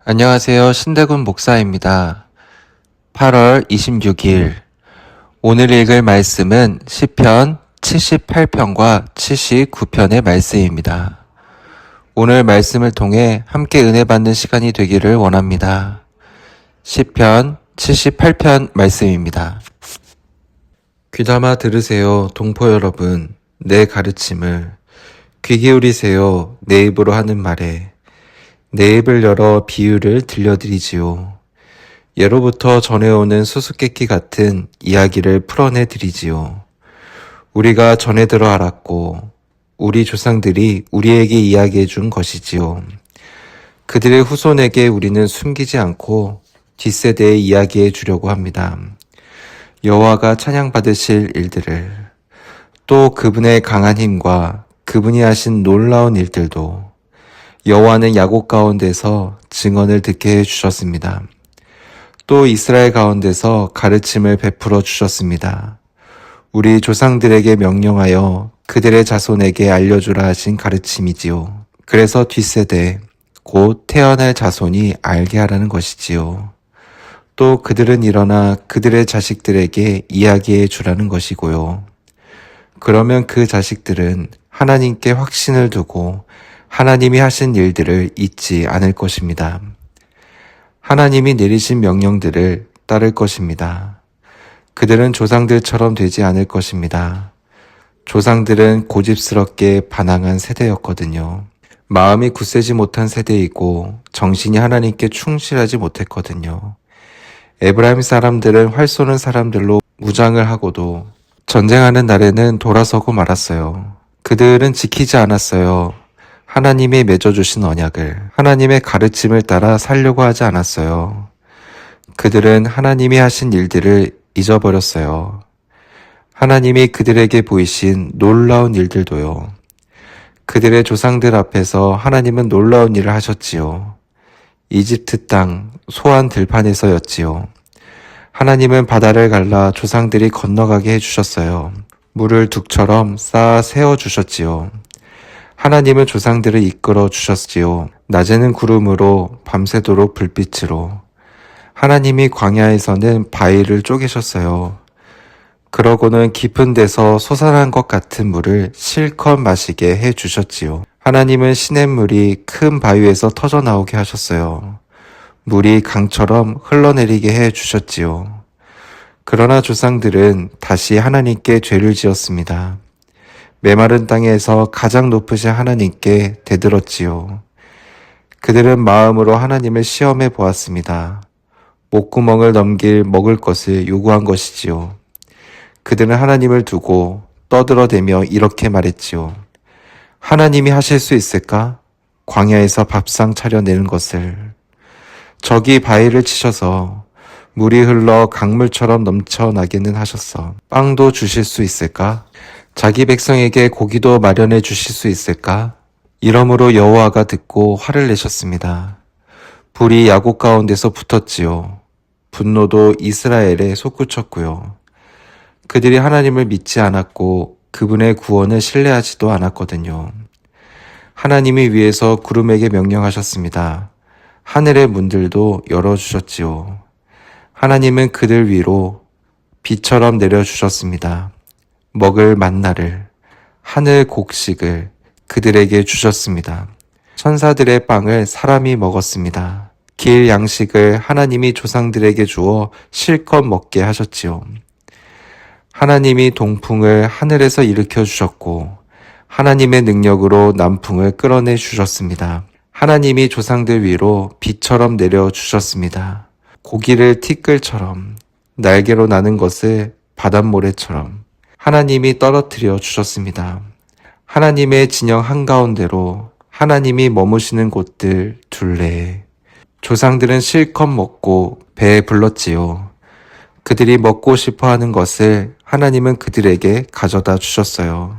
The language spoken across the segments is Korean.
안녕하세요. 신대군 목사입니다. 8월 26일 오늘 읽을 말씀은 시편 78편과 79편의 말씀입니다. 오늘 말씀을 통해 함께 은혜 받는 시간이 되기를 원합니다. 시편 78편 말씀입니다. 귀담아 들으세요, 동포 여러분. 내 가르침을 귀 기울이세요. 내 입으로 하는 말에 내 입을 열어 비유를 들려드리지요. 예로부터 전해오는 수수께끼 같은 이야기를 풀어내 드리지요. 우리가 전에 들어 알았고 우리 조상들이 우리에게 이야기해 준 것이지요. 그들의 후손에게 우리는 숨기지 않고 뒷세대에 이야기해 주려고 합니다. 여호와가 찬양받으실 일들을, 또 그분의 강한 힘과 그분이 하신 놀라운 일들도 여호와는 야곱 가운데서 증언을 듣게 해주셨습니다. 또 이스라엘 가운데서 가르침을 베풀어 주셨습니다. 우리 조상들에게 명령하여 그들의 자손에게 알려주라 하신 가르침이지요. 그래서 뒷세대, 곧 태어날 자손이 알게 하라는 것이지요. 또 그들은 일어나 그들의 자식들에게 이야기해 주라는 것이고요. 그러면 그 자식들은 하나님께 확신을 두고 하나님이 하신 일들을 잊지 않을 것입니다. 하나님이 내리신 명령들을 따를 것입니다. 그들은 조상들처럼 되지 않을 것입니다. 조상들은 고집스럽게 반항한 세대였거든요. 마음이 굳세지 못한 세대이고 정신이 하나님께 충실하지 못했거든요. 에브라임 사람들은 활 쏘는 사람들로 무장을 하고도 전쟁하는 날에는 돌아서고 말았어요. 그들은 지키지 않았어요. 하나님이 맺어주신 언약을, 하나님의 가르침을 따라 살려고 하지 않았어요. 그들은 하나님이 하신 일들을 잊어버렸어요. 하나님이 그들에게 보이신 놀라운 일들도요. 그들의 조상들 앞에서 하나님은 놀라운 일을 하셨지요. 이집트 땅 소한 들판에서였지요. 하나님은 바다를 갈라 조상들이 건너가게 해주셨어요. 물을 둑처럼 쌓아 세워주셨지요. 하나님은 조상들을 이끌어 주셨지요. 낮에는 구름으로, 밤새도록 불빛으로. 하나님이 광야에서는 바위를 쪼개셨어요. 그러고는 깊은 데서 솟아난 것 같은 물을 실컷 마시게 해 주셨지요. 하나님은 시냇물이 큰 바위에서 터져 나오게 하셨어요. 물이 강처럼 흘러내리게 해 주셨지요. 그러나 조상들은 다시 하나님께 죄를 지었습니다. 메마른 땅에서 가장 높으신 하나님께 대들었지요. 그들은 마음으로 하나님을 시험해 보았습니다. 목구멍을 넘길 먹을 것을 요구한 것이지요. 그들은 하나님을 두고 떠들어대며 이렇게 말했지요. 하나님이 하실 수 있을까? 광야에서 밥상 차려내는 것을. 저기 바위를 치셔서 물이 흘러 강물처럼 넘쳐나기는 하셨어. 빵도 주실 수 있을까? 자기 백성에게 고기도 마련해 주실 수 있을까? 이러므로 여호와가 듣고 화를 내셨습니다. 불이 야곱 가운데서 붙었지요. 분노도 이스라엘에 솟구쳤고요. 그들이 하나님을 믿지 않았고 그분의 구원을 신뢰하지도 않았거든요. 하나님이 위에서 구름에게 명령하셨습니다. 하늘의 문들도 열어주셨지요. 하나님은 그들 위로 비처럼 내려주셨습니다. 먹을 만나를, 하늘 곡식을 그들에게 주셨습니다. 천사들의 빵을 사람이 먹었습니다. 길 양식을 하나님이 조상들에게 주어 실컷 먹게 하셨지요. 하나님이 동풍을 하늘에서 일으켜 주셨고 하나님의 능력으로 남풍을 끌어내 주셨습니다. 하나님이 조상들 위로 비처럼 내려 주셨습니다. 고기를 티끌처럼, 날개로 나는 것을 바닷모래처럼 하나님이 떨어뜨려 주셨습니다. 하나님의 진영 한가운데로 하나님이 머무시는 곳들 둘레에 조상들은 실컷 먹고 배에 불렀지요. 그들이 먹고 싶어 하는 것을 하나님은 그들에게 가져다 주셨어요.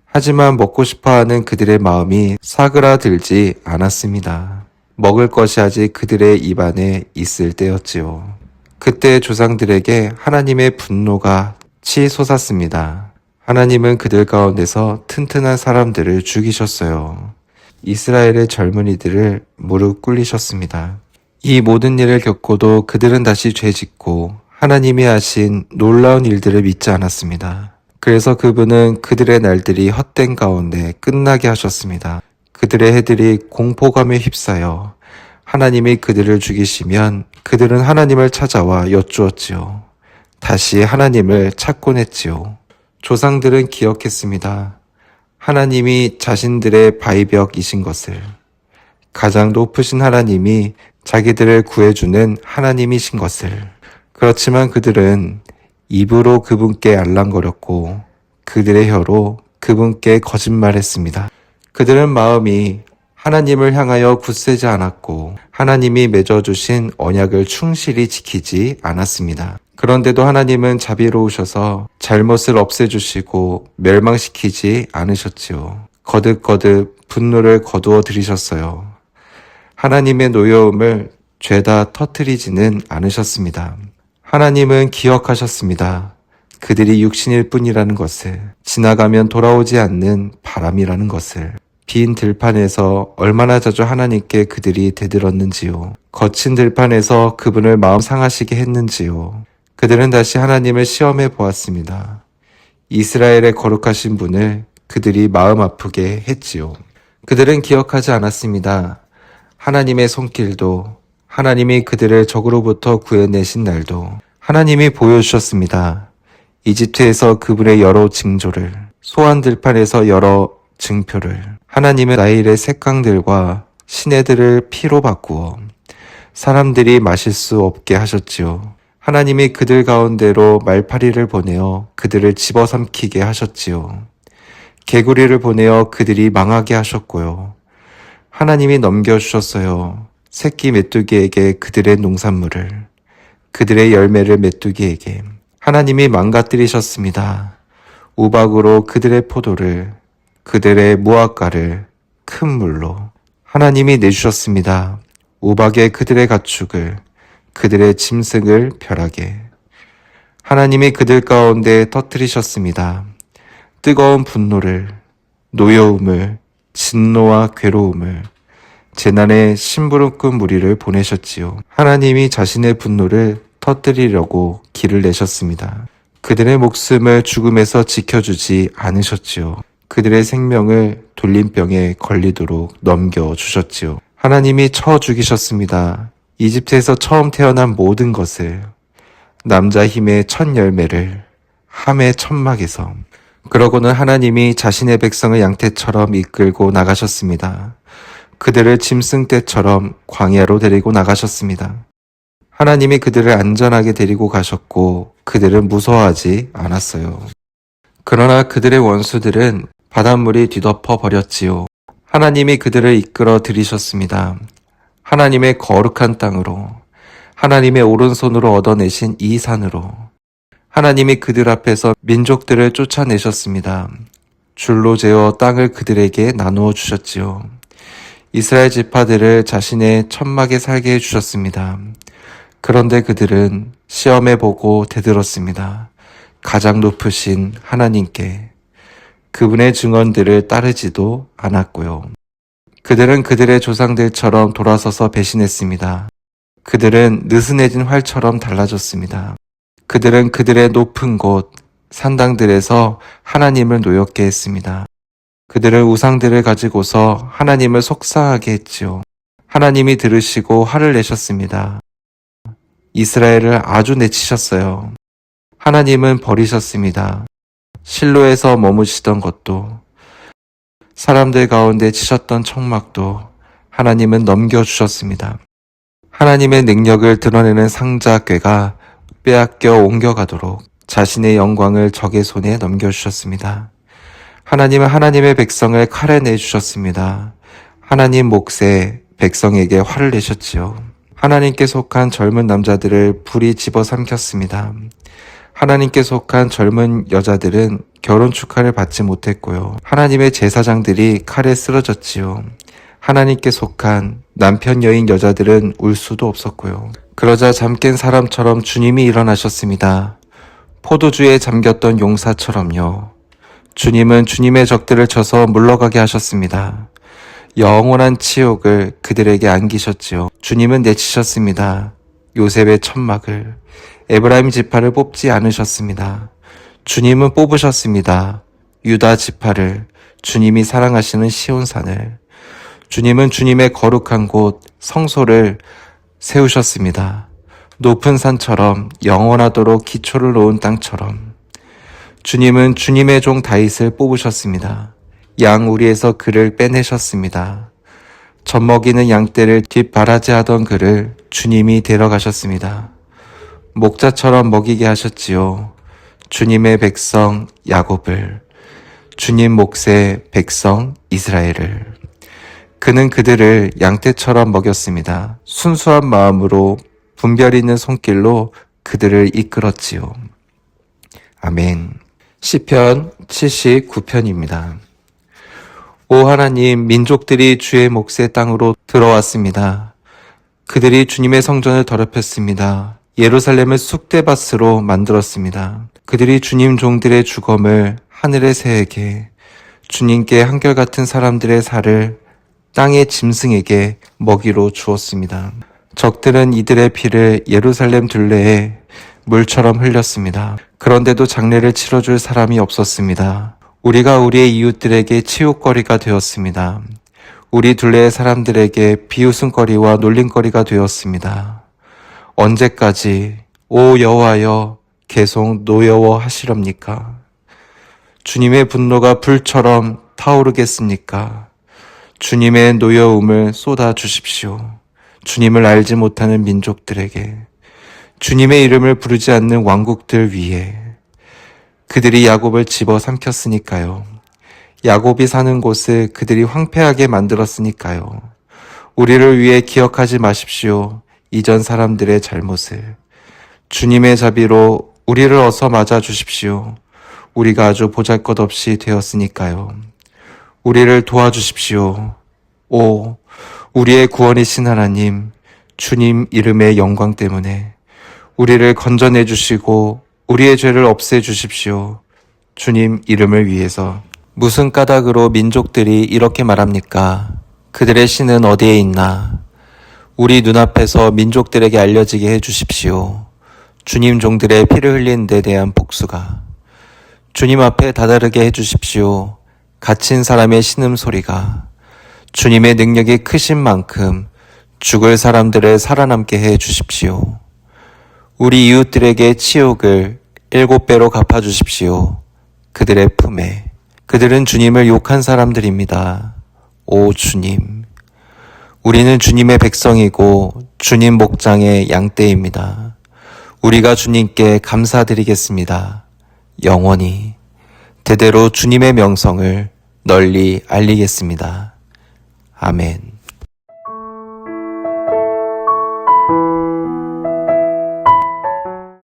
하지만 먹고 싶어 하는 그들의 마음이 사그라들지 않았습니다. 먹을 것이 아직 그들의 입안에 있을 때였지요. 그때 조상들에게 하나님의 분노가 치솟았습니다. 하나님은 그들 가운데서 튼튼한 사람들을 죽이셨어요. 이스라엘의 젊은이들을 무릎 꿇리셨습니다. 이 모든 일을 겪고도 그들은 다시 죄짓고 하나님이 하신 놀라운 일들을 믿지 않았습니다. 그래서 그분은 그들의 날들이 헛된 가운데 끝나게 하셨습니다. 그들의 해들이 공포감에 휩싸여 하나님이 그들을 죽이시면 그들은 하나님을 찾아와 여쭈었지요. 다시 하나님을 찾곤 했지요. 조상들은 기억했습니다. 하나님이 자신들의 바위벽이신 것을, 가장 높으신 하나님이 자기들을 구해주는 하나님이신 것을. 그렇지만 그들은 입으로 그분께 알랑거렸고 그들의 혀로 그분께 거짓말했습니다. 그들은 마음이 하나님을 향하여 굳세지 않았고 하나님이 맺어주신 언약을 충실히 지키지 않았습니다. 그런데도 하나님은 자비로우셔서 잘못을 없애주시고 멸망시키지 않으셨지요. 거듭거듭 분노를 거두어 들이셨어요. 하나님의 노여움을 죄다 터뜨리지는 않으셨습니다. 하나님은 기억하셨습니다. 그들이 육신일 뿐이라는 것을, 지나가면 돌아오지 않는 바람이라는 것을. 빈 들판에서 얼마나 자주 하나님께 그들이 대들었는지요. 거친 들판에서 그분을 마음 상하시게 했는지요. 그들은 다시 하나님을 시험해 보았습니다. 이스라엘의 거룩하신 분을 그들이 마음 아프게 했지요. 그들은 기억하지 않았습니다. 하나님의 손길도, 하나님이 그들을 적으로부터 구해내신 날도 하나님이 보여주셨습니다. 이집트에서 그분의 여러 징조를, 소환 들판에서 여러 증표를, 하나님은 나일의 색강들과 시내들을 피로 바꾸어 사람들이 마실 수 없게 하셨지요. 하나님이 그들 가운데로 말파리를 보내어 그들을 집어삼키게 하셨지요. 개구리를 보내어 그들이 망하게 하셨고요. 하나님이 넘겨주셨어요. 새끼 메뚜기에게 그들의 농산물을, 그들의 열매를 메뚜기에게. 하나님이 망가뜨리셨습니다. 우박으로 그들의 포도를, 그들의 무화과를 큰 물로 하나님이 내주셨습니다. 우박에 그들의 가축을, 그들의 짐승을 벼락에. 하나님이 그들 가운데 터뜨리셨습니다. 뜨거운 분노를, 노여움을, 진노와 괴로움을, 재난의 심부름꾼 무리를 보내셨지요. 하나님이 자신의 분노를 터뜨리려고 길을 내셨습니다. 그들의 목숨을 죽음에서 지켜주지 않으셨지요. 그들의 생명을 돌림병에 걸리도록 넘겨주셨지요. 하나님이 쳐 죽이셨습니다. 이집트에서 처음 태어난 모든 것을, 남자 힘의 첫 열매를 함의 천막에서. 그러고는 하나님이 자신의 백성을 양떼처럼 이끌고 나가셨습니다. 그들을 짐승떼처럼 광야로 데리고 나가셨습니다. 하나님이 그들을 안전하게 데리고 가셨고 그들은 무서워하지 않았어요. 그러나 그들의 원수들은 바닷물이 뒤덮어 버렸지요. 하나님이 그들을 이끌어 들이셨습니다. 하나님의 거룩한 땅으로, 하나님의 오른손으로 얻어내신 이 산으로. 하나님이 그들 앞에서 민족들을 쫓아내셨습니다. 줄로 재어 땅을 그들에게 나누어 주셨지요. 이스라엘 지파들을 자신의 천막에 살게 해주셨습니다. 그런데 그들은 시험해 보고 대들었습니다. 가장 높으신 하나님께. 그분의 증언들을 따르지도 않았고요. 그들은 그들의 조상들처럼 돌아서서 배신했습니다. 그들은 느슨해진 활처럼 달라졌습니다. 그들은 그들의 높은 곳, 산당들에서 하나님을 노엽게 했습니다. 그들은 우상들을 가지고서 하나님을 속상하게 했지요. 하나님이 들으시고 화를 내셨습니다. 이스라엘을 아주 내치셨어요. 하나님은 버리셨습니다. 실로에서 머무시던 것도, 사람들 가운데 치셨던 청막도 하나님은 넘겨주셨습니다. 하나님의 능력을 드러내는 상자궤가 빼앗겨 옮겨가도록 자신의 영광을 적의 손에 넘겨주셨습니다. 하나님은 하나님의 백성을 칼에 내주셨습니다. 하나님 몫에 백성에게 화를 내셨지요. 하나님께 속한 젊은 남자들을 불이 집어삼켰습니다. 하나님께 속한 젊은 여자들은 결혼 축하를 받지 못했고요. 하나님의 제사장들이 칼에 쓰러졌지요. 하나님께 속한 남편 여인 여자들은 울 수도 없었고요. 그러자 잠 깬 사람처럼 주님이 일어나셨습니다. 포도주에 잠겼던 용사처럼요. 주님은 주님의 적들을 쳐서 물러가게 하셨습니다. 영원한 치욕을 그들에게 안기셨지요. 주님은 내치셨습니다. 요셉의 천막을. 에브라임 지파를 뽑지 않으셨습니다. 주님은 뽑으셨습니다. 유다 지파를, 주님이 사랑하시는 시온산을. 주님은 주님의 거룩한 곳 성소를 세우셨습니다. 높은 산처럼 영원하도록 기초를 놓은 땅처럼. 주님은 주님의 종 다윗을 뽑으셨습니다. 양우리에서 그를 빼내셨습니다. 젖먹이는 양떼를 뒷바라지하던 그를 주님이 데려가셨습니다. 목자처럼 먹이게 하셨지요. 주님의 백성 야곱을, 주님 몫의 백성 이스라엘을. 그는 그들을 양떼처럼 먹였습니다. 순수한 마음으로 분별 있는 손길로 그들을 이끌었지요. 아멘. 시편 79편입니다. 오 하나님, 민족들이 주의 몫의 땅으로 들어왔습니다. 그들이 주님의 성전을 더럽혔습니다. 예루살렘을 쑥대밭으로 만들었습니다. 그들이 주님 종들의 주검을 하늘의 새에게, 주님께 한결같은 사람들의 살을 땅의 짐승에게 먹이로 주었습니다. 적들은 이들의 피를 예루살렘 둘레에 물처럼 흘렸습니다. 그런데도 장례를 치러줄 사람이 없었습니다. 우리가 우리의 이웃들에게 치욕거리가 되었습니다. 우리 둘레의 사람들에게 비웃음거리와 놀림거리가 되었습니다. 언제까지 오 여호와여 계속 노여워하시렵니까? 주님의 분노가 불처럼 타오르겠습니까? 주님의 노여움을 쏟아 주십시오. 주님을 알지 못하는 민족들에게, 주님의 이름을 부르지 않는 왕국들 위에. 그들이 야곱을 집어 삼켰으니까요. 야곱이 사는 곳을 그들이 황폐하게 만들었으니까요. 우리를 위해 기억하지 마십시오. 이전 사람들의 잘못을. 주님의 자비로 우리를 어서 맞아 주십시오. 우리가 아주 보잘것없이 되었으니까요. 우리를 도와주십시오. 오, 우리의 구원이신 하나님, 주님 이름의 영광 때문에 우리를 건져내 주시고 우리의 죄를 없애 주십시오. 주님 이름을 위해서. 무슨 까닭으로 민족들이 이렇게 말합니까? 그들의 신은 어디에 있나? 우리 눈앞에서 민족들에게 알려지게 해 주십시오. 주님 종들의 피를 흘린 데 대한 복수가. 주님 앞에 다다르게 해 주십시오. 갇힌 사람의 신음소리가. 주님의 능력이 크신 만큼 죽을 사람들을 살아남게 해 주십시오. 우리 이웃들에게 치욕을 7배로 갚아주십시오. 그들의 품에. 그들은 주님을 욕한 사람들입니다. 오 주님, 우리는 주님의 백성이고 주님 목장의 양떼입니다. 우리가 주님께 감사드리겠습니다. 영원히 대대로 주님의 명성을 널리 알리겠습니다. 아멘.